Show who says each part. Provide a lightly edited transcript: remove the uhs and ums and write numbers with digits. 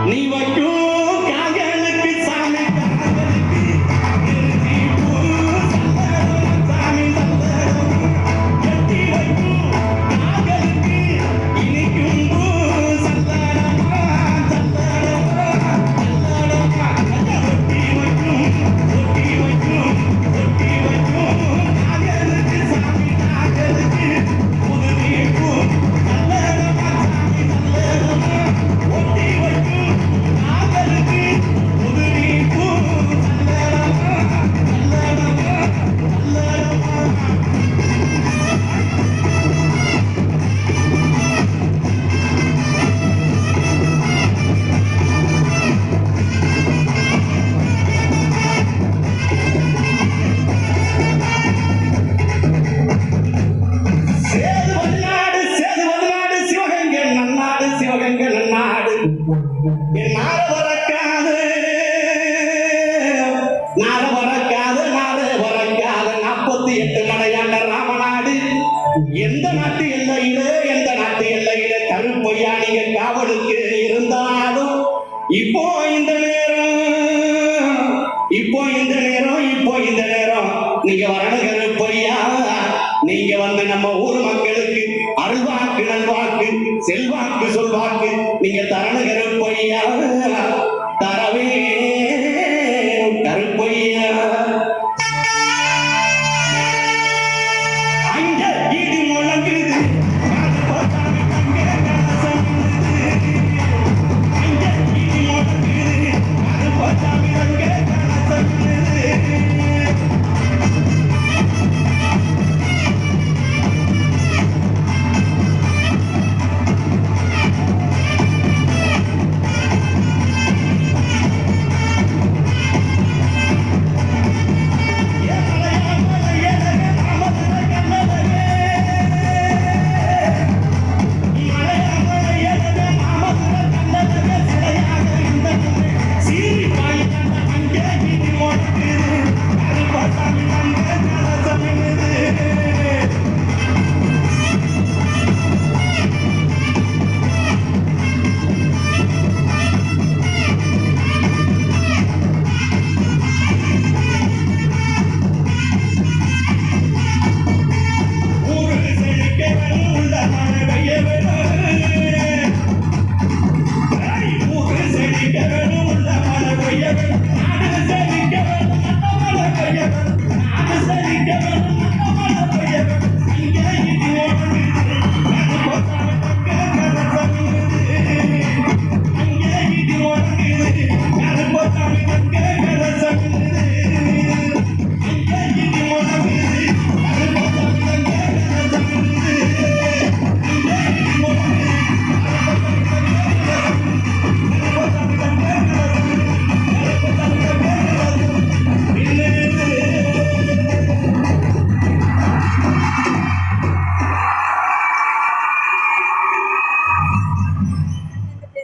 Speaker 1: நீ வைக்கும் காகலுக்கு சாமி காகலுக்கு எழுதி பூ சல்லடம் சாமி சல்லடம் கட்டி வைக்கும் காகலுக்கு இனிக்கும் பூ சல்லடமா சல்லடமா சல்லடமா ஒட்டி வைக்கும் காகலுக்கு சாமி காகலுக்கு புதுமை பூ சல்லடமா சாமி சல்லடமா ஒட்டி வைக்கும் காதலுக்கு முதுரி பூ சல்லடமா சல்லடமா சல்லடமா சேது வல்லாடு சிவகங்கை நன்னாடு சிவகங்கை நன்னாடு என் நாடு வரக்காது 48 மலையாண்ட ராமநாடு எந்த நாட்டு எல்லையில கருப்பையா நீங்க காவலுக்கு இருந்தாலும் இப்போ இந்த நேரம் நீங்க வரணும் கருப்பையா. நீங்க வந்து நம்ம ஊர் மக்களுக்கு அருள்வாக்கு நல்வாக்கு செல்வாக்கு சொல்வாக்கு நீங்க தரணும் கருப்பையா. தரவே